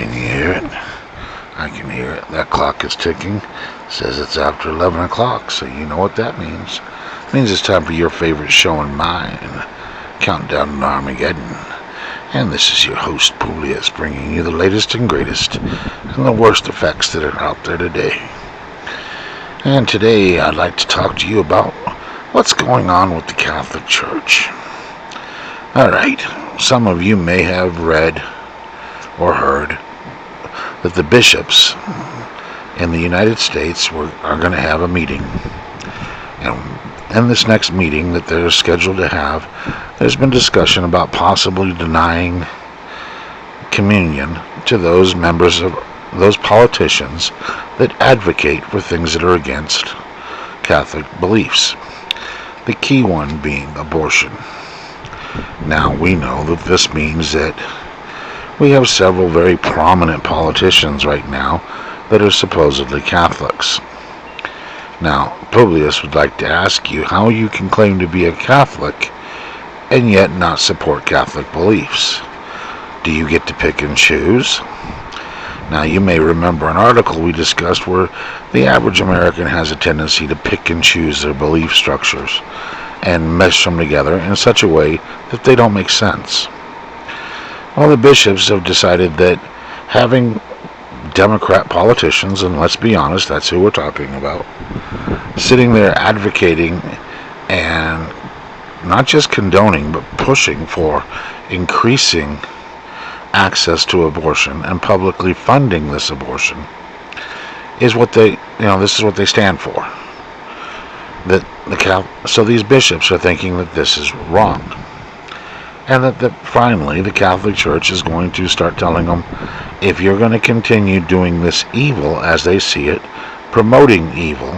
Can you hear it? I can hear it. That clock is ticking. Says it's after 11 o'clock, so you know what that means. It means it's time for your favorite show and mine, Countdown to Armageddon. And this is your host, Publius, bringing you the latest and greatest and the worst effects that are out there today. And today I'd like to talk to you about what's going on with the Catholic Church. Alright, some of you may have read or heard that the bishops in the United States are going to have a meeting. And in this next meeting that they're scheduled to have, there's been discussion about possibly denying communion to those members of those politicians that advocate for things that are against Catholic beliefs. The key one being abortion. Now, we know that this means that we have several very prominent politicians right now that are supposedly Catholics. Now, Publius would like to ask you how you can claim to be a Catholic and yet not support Catholic beliefs. Do you get to pick and choose? Now, you may remember an article we discussed where the average American has a tendency to pick and choose their belief structures and mesh them together in such a way that they don't make sense. Well, the bishops have decided that having Democrat politicians, and let's be honest, that's who we're talking about, sitting there advocating and not just condoning, but pushing for increasing access to abortion and publicly funding this abortion is what this is what they stand for. So these bishops are thinking that this is wrong. And that finally the Catholic Church is going to start telling them, if you're going to continue doing this evil as they see it, promoting evil,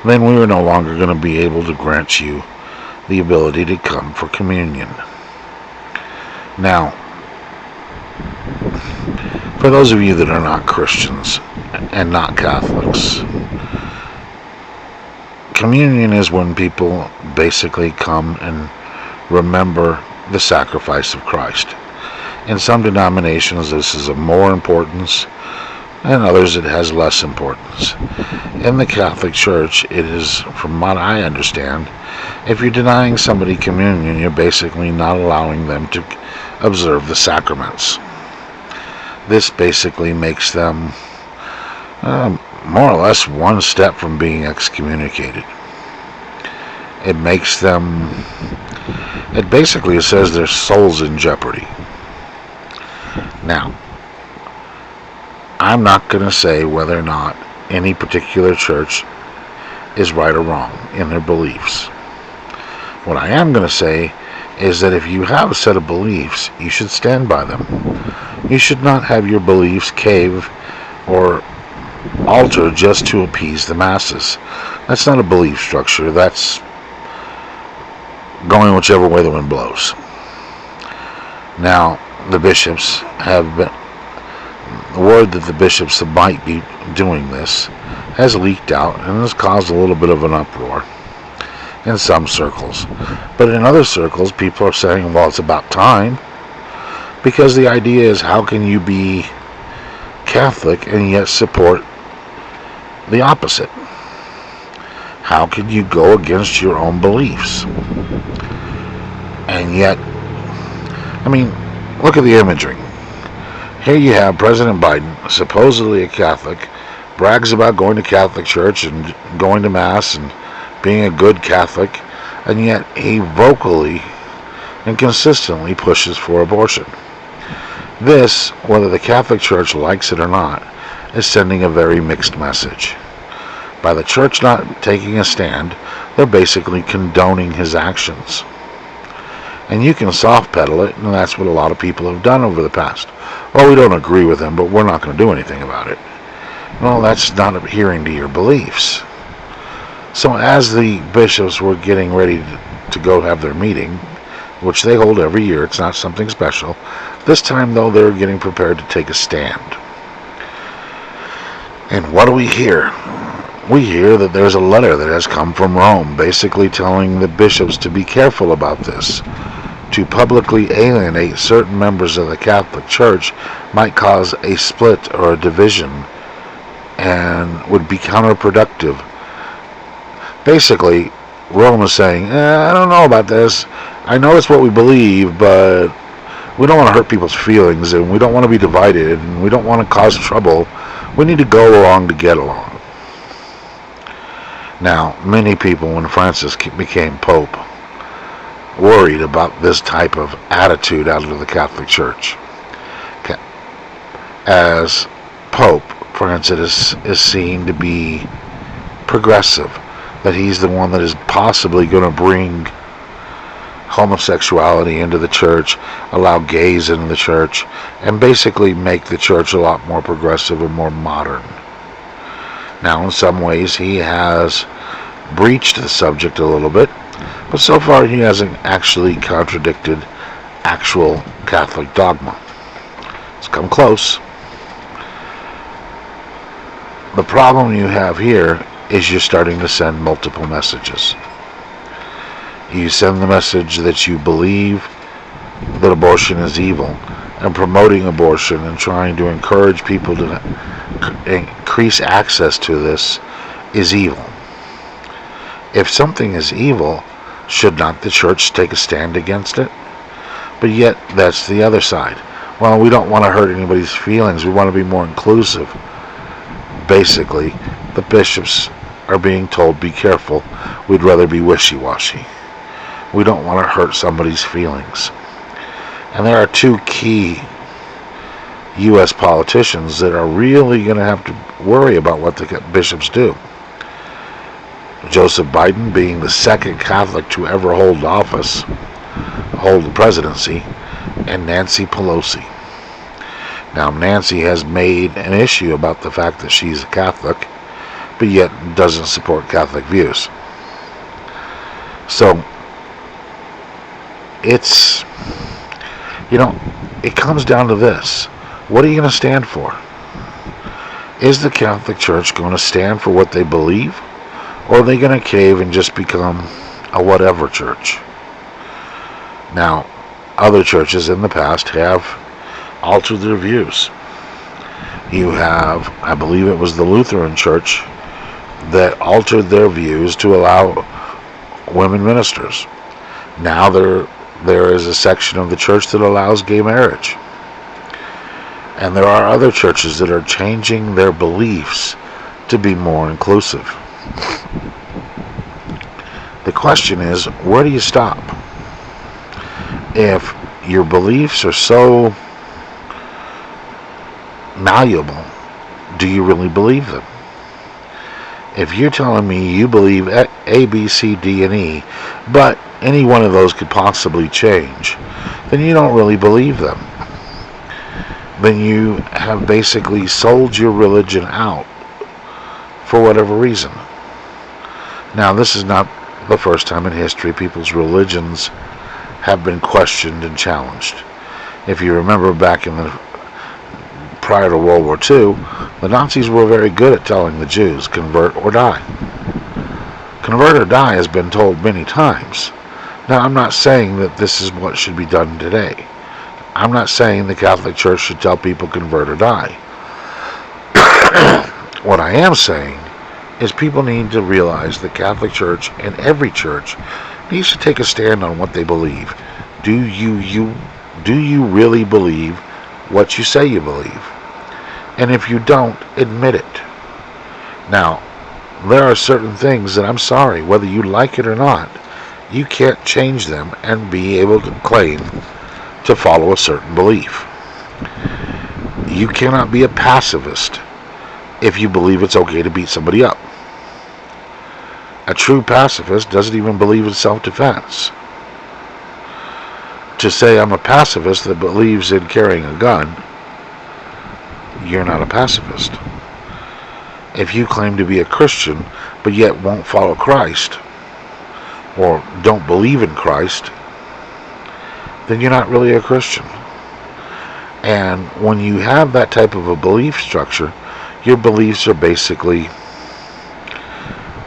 then we are no longer going to be able to grant you the ability to come for communion. Now, for those of you that are not Christians and not Catholics, communion is when people basically come and remember the sacrifice of Christ. In some denominations this is of more importance, and others it has less importance. In the Catholic Church, it is, from what I understand, if you're denying somebody communion, you're basically not allowing them to observe the sacraments. This basically makes them more or less one step from being excommunicated. It basically says their soul's in jeopardy. Now, I'm not going to say whether or not any particular church is right or wrong in their beliefs. What I am going to say is that if you have a set of beliefs, you should stand by them. You should not have your beliefs cave or alter just to appease the masses. That's not a belief structure. That's going whichever way the wind blows. Now, the bishops have been, the word that the bishops that might be doing this has leaked out and has caused a little bit of an uproar in some circles. But in other circles, people are saying, well, it's about time, because the idea is, how can you be Catholic and yet support the opposite? How can you go against your own beliefs? And yet, look at the imagery. Here you have President Biden, supposedly a Catholic, brags about going to Catholic church and going to Mass and being a good Catholic, and yet he vocally and consistently pushes for abortion. This, whether the Catholic Church likes it or not, is sending a very mixed message. By the church not taking a stand, they're basically condoning his actions. And you can soft pedal it, and that's what a lot of people have done over the past. Well, we don't agree with him, but we're not going to do anything about it. Well, that's not adhering to your beliefs. So as the bishops were getting ready to go have their meeting, which they hold every year, it's not something special, this time, though, they're getting prepared to take a stand. And what do we hear? We hear that there's a letter that has come from Rome, basically telling the bishops to be careful about this. to publicly alienate certain members of the Catholic Church might cause a split or a division and would be counterproductive. Basically, Rome is saying, I don't know about this. I know it's what we believe, but we don't want to hurt people's feelings, and we don't want to be divided, and we don't want to cause trouble. We need to go along to get along. Now, many people, when Francis became Pope, worried about this type of attitude out of the Catholic Church. As Pope, Francis is seen to be progressive, that he's the one that is possibly going to bring homosexuality into the church, allow gays into the church, and basically make the church a lot more progressive and more modern. Now, in some ways, he has breached the subject a little bit, but so far he hasn't actually contradicted actual Catholic dogma. It's come close. The problem you have here is you're starting to send multiple messages. You send the message that you believe that abortion is evil, and promoting abortion and trying to encourage people to increase access to this is evil. If something is evil, should not the church take a stand against it? But yet, that's the other side. Well, we don't want to hurt anybody's feelings. We want to be more inclusive. Basically, the bishops are being told, be careful. We'd rather be wishy-washy. We don't want to hurt somebody's feelings. And there are two key U.S. politicians that are really going to have to worry about what the bishops do. Joseph Biden being the second Catholic to ever hold the presidency, and Nancy Pelosi. Now, Nancy has made an issue about the fact that she's a Catholic, but yet doesn't support Catholic views. So, it comes down to this. What are you going to stand for? Is the Catholic Church going to stand for what they believe? Or are they going to cave and just become a whatever church? Now, other churches in the past have altered their views. You have, I believe it was the Lutheran Church that altered their views to allow women ministers. Now there is a section of the church that allows gay marriage. And there are other churches that are changing their beliefs to be more inclusive. The question is, where do you stop? If your beliefs are so malleable, do you really believe them? If you're telling me you believe A, B, C, D, and E, but any one of those could possibly change, then you don't really believe them. Then you have basically sold your religion out for whatever reason. Now, this is not the first time in history people's religions have been questioned and challenged. If you remember back prior to World War II, the Nazis were very good at telling the Jews, convert or die. Convert or die has been told many times. Now, I'm not saying that this is what should be done today. I'm not saying the Catholic Church should tell people convert or die. What I am saying is people need to realize the Catholic Church and every church needs to take a stand on what they believe. Do you really believe what you say you believe? And if you don't, admit it. Now, there are certain things that I'm sorry, whether you like it or not, you can't change them and be able to claim to follow a certain belief. You cannot be a pacifist if you believe it's okay to beat somebody up. A true pacifist doesn't even believe in self-defense. To say I'm a pacifist that believes in carrying a gun, you're not a pacifist. If you claim to be a Christian, but yet won't follow Christ, or don't believe in Christ, then you're not really a Christian. And when you have that type of a belief structure, your beliefs are basically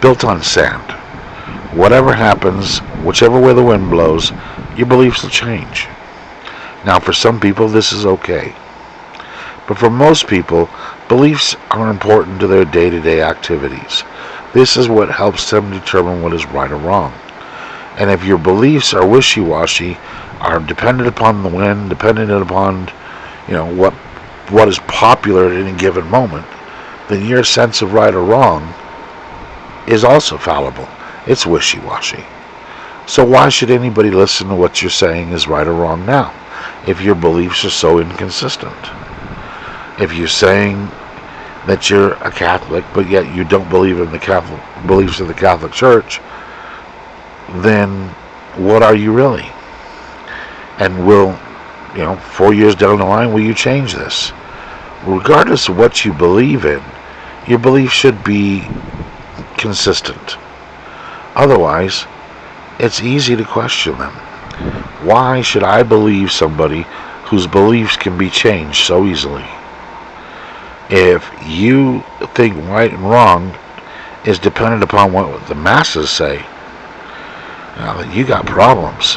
built on sand. Whatever happens, whichever way the wind blows, your beliefs will change. Now, for some people, this is okay. But for most people, beliefs are important to their day-to-day activities. This is what helps them determine what is right or wrong. And if your beliefs are wishy-washy, are dependent upon the wind, dependent upon, what is popular at any given moment, then your sense of right or wrong is also fallible. It's wishy-washy. So why should anybody listen to what you're saying is right or wrong now, if your beliefs are so inconsistent? If you're saying that you're a Catholic, but yet you don't believe in the Catholic beliefs of the Catholic Church, then what are you really? And will, 4 years down the line, will you change this? Regardless of what you believe in, your beliefs should be consistent. Otherwise, it's easy to question them. Why should I believe somebody whose beliefs can be changed so easily? If you think right and wrong is dependent upon what the masses say, now you got problems.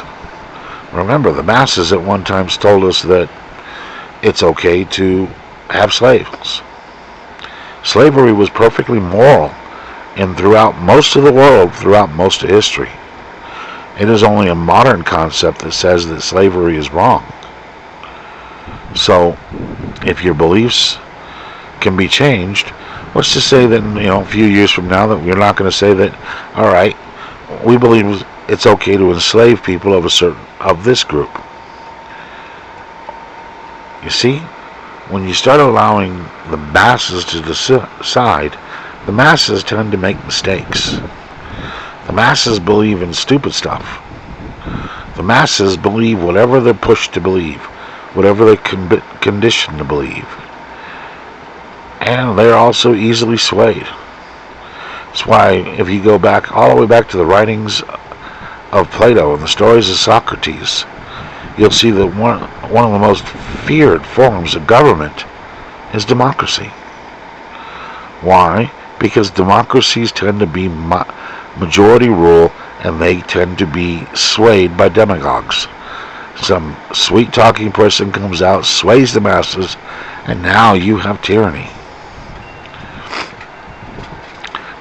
Remember, the masses at one time told us that it's okay to have slaves. Slavery was perfectly moral and throughout most of the world, throughout most of history. It is only a modern concept that says that slavery is wrong. So, if your beliefs can be changed, what's to say that a few years from now that we're not going to say that, all right, we believe it's okay to enslave people of this group. You see, when you start allowing the masses to decide, the masses tend to make mistakes. The masses believe in stupid stuff. The masses believe whatever they're pushed to believe, whatever they're conditioned to believe. And they're also easily swayed. That's why if you go back all the way back to the writings of Plato and the stories of Socrates, you'll see that one of the most feared forms of government is democracy. Why? Because democracies tend to be majority rule, and they tend to be swayed by demagogues. Some sweet-talking person comes out, sways the masses, and now you have tyranny.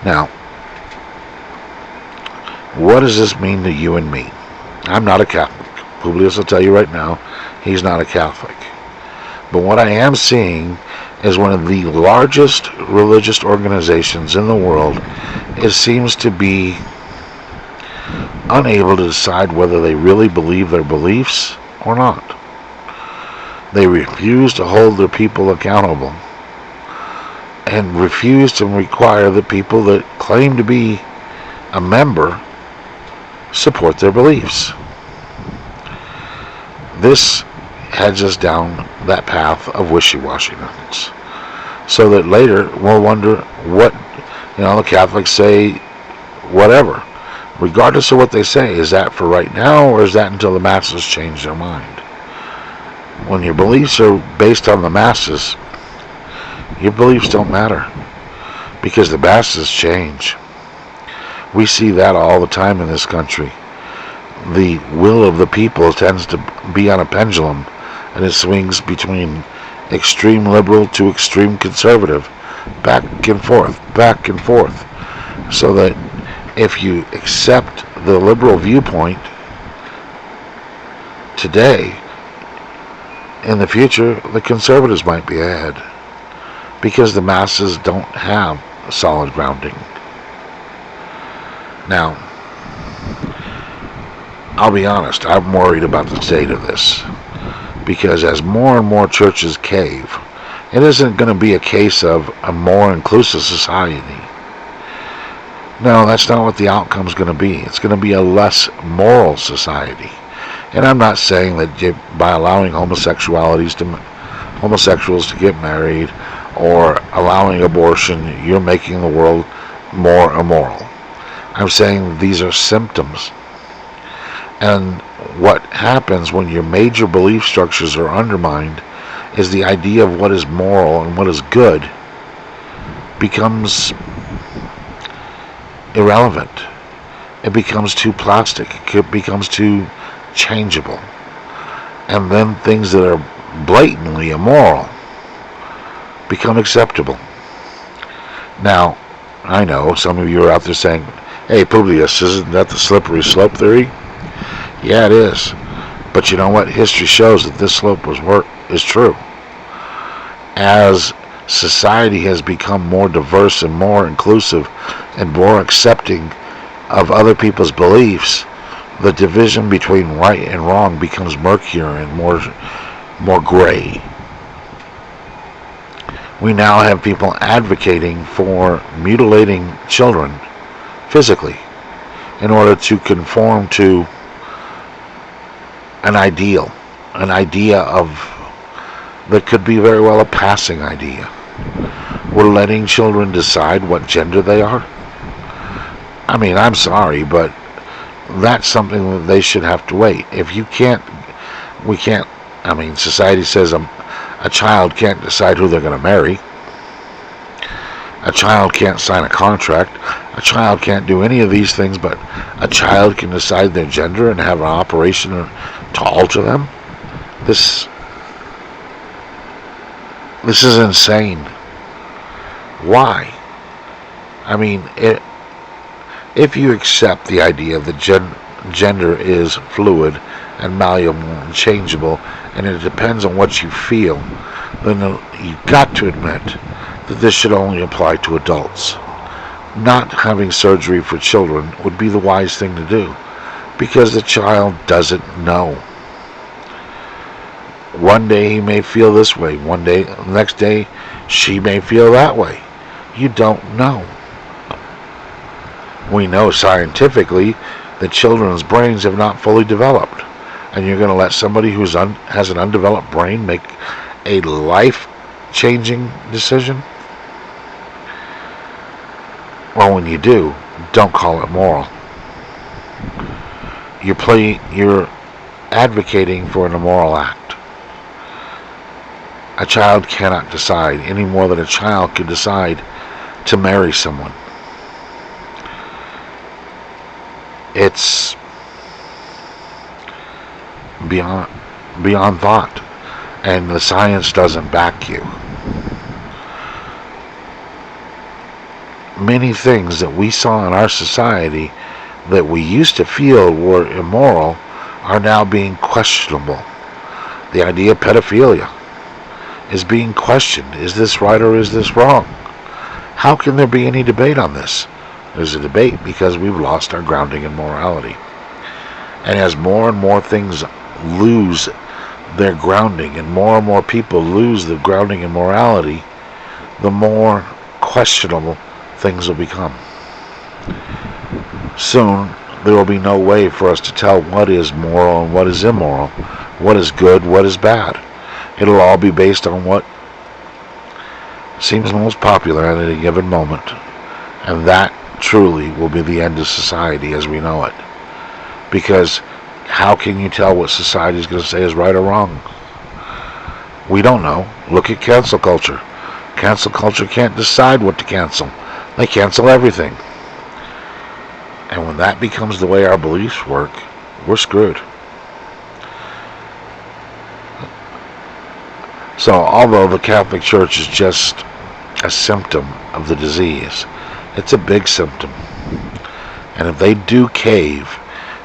Now, what does this mean to you and me? I'm not a Catholic. Publius will tell you right now, he's not a Catholic. But what I am seeing is one of the largest religious organizations in the world. It seems to be unable to decide whether they really believe their beliefs or not. They refuse to hold their people accountable and refuse to require the people that claim to be a member support their beliefs. This heads us down that path of wishy-washiness, so that later we'll wonder what the Catholics say, whatever. Regardless of what they say, is that for right now, or is that until the masses change their mind? When your beliefs are based on the masses, your beliefs don't matter, because the masses change. We see that all the time in this country. The will of the people tends to be on a pendulum, and it swings between extreme liberal to extreme conservative, back and forth, so that if you accept the liberal viewpoint today, in the future the conservatives might be ahead, because the masses don't have a solid grounding. Now, I'll be honest, I'm worried about the state of this, because as more and more churches cave, it isn't going to be a case of a more inclusive society. No, that's not what the outcome's going to be. It's going to be a less moral society. And I'm not saying that by allowing homosexuals to get married or allowing abortion, you're making the world more immoral. I'm saying these are symptoms. And what happens when your major belief structures are undermined is the idea of what is moral and what is good becomes irrelevant. It becomes too plastic. It becomes too changeable. And then things that are blatantly immoral become acceptable. Now, I know some of you are out there saying, hey, Publius, isn't that the slippery slope theory? Yeah, it is. But you know what? History shows that this slope is true. As society has become more diverse and more inclusive and more accepting of other people's beliefs, the division between right and wrong becomes murkier and more gray. We now have people advocating for mutilating children physically in order to conform to an idea of that could be very well a passing idea. We're letting children decide what gender they are. I mean, I'm sorry, but that's something that they should have to wait. If you can't, we can't, I mean, society says a child can't decide who they're going to marry. A child can't sign a contract. A child can't do any of these things, but a child can decide their gender and have an operation to alter them. This is insane. Why? I mean, if you accept the idea that gender is fluid and malleable and changeable, and it depends on what you feel, then you've got to admit that this should only apply to adults. Not having surgery for children would be the wise thing to do, because the child doesn't know. One day he may feel this way, the next day she may feel that way. You don't know. We know scientifically that children's brains have not fully developed, and you're going to let somebody who has an undeveloped brain make a life-changing decision? Well, when you do, don't call it moral. You're advocating for an immoral act. A child cannot decide any more than a child can decide to marry someone. It's beyond thought, and the science doesn't back you. Many things that we saw in our society that we used to feel were immoral are now being questionable. The idea of pedophilia is being questioned. Is this right or is this wrong? How can there be any debate on this? There's a debate because we've lost our grounding in morality. And as more and more things lose their grounding and more people lose the grounding in morality, the more questionable things will become. Soon, there will be no way for us to tell what is moral and what is immoral, what is good, what is bad. It'll all be based on what seems most popular at any given moment. And that truly will be the end of society as we know it. Because how can you tell what society is going to say is right or wrong? We don't know. Look at cancel culture. Cancel culture can't decide what to cancel. They cancel everything. And when that becomes the way our beliefs work, we're screwed. So, although the Catholic Church is just a symptom of the disease, it's a big symptom. And if they do cave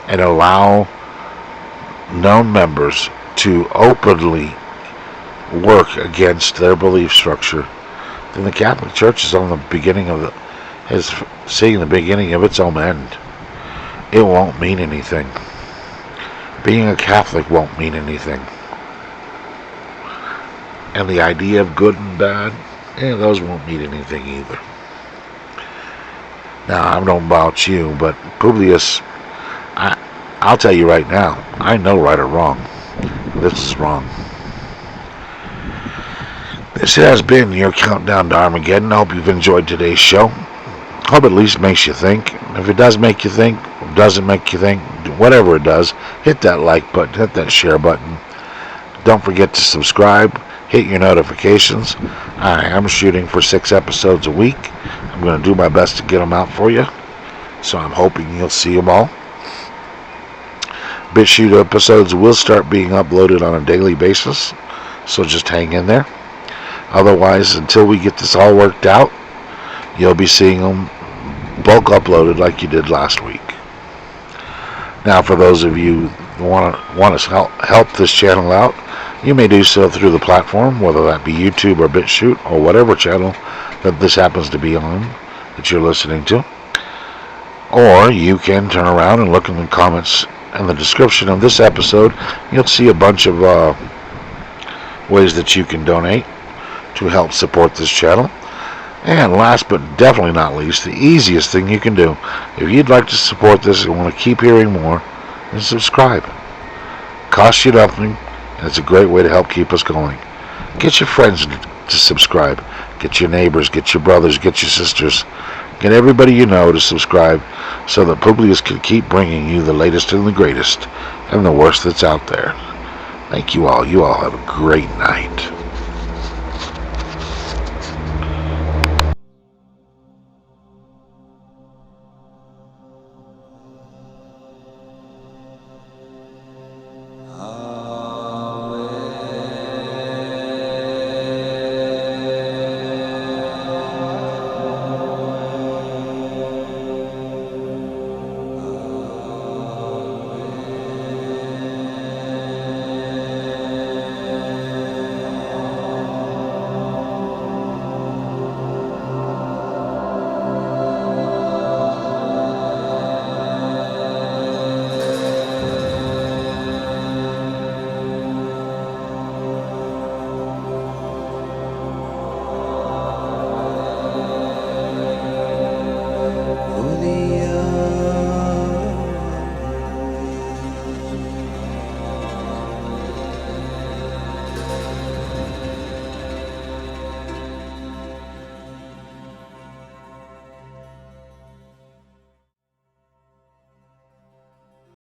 and allow known members to openly work against their belief structure, then the Catholic Church is on the beginning of seeing the beginning of its own end. It won't mean anything. Being a Catholic won't mean anything. And the idea of good and bad, those won't mean anything either. Now, I don't know about you, but Publius, I'll tell you right now, I know right or wrong. This is wrong. This has been your countdown to Armageddon. I hope you've enjoyed today's show. Hope at least makes you think. If it does make you think, doesn't make you think, whatever it does, hit that like button, hit that share button. Don't forget to subscribe. Hit your notifications. I am shooting for 6 episodes a week. I'm going to do my best to get them out for you. So I'm hoping you'll see them all. BitChute episodes will start being uploaded on a daily basis, so just hang in there. Otherwise, until we get this all worked out, you'll be seeing them bulk uploaded like you did last week. Now, for those of you who want to help this channel out, you may do so through the platform, whether that be YouTube or BitChute or whatever channel that this happens to be on that you're listening to. Or you can turn around and look in the comments in the description of this episode. You'll see a bunch of ways that you can donate to help support this channel. And last but definitely not least, the easiest thing you can do, if you'd like to support this and want to keep hearing more, is subscribe. Costs you nothing, and it's a great way to help keep us going. Get your friends to subscribe. Get your neighbors, get your brothers, get your sisters. Get everybody you know to subscribe so that Publius can keep bringing you the latest and the greatest and the worst that's out there. Thank you all. You all have a great night.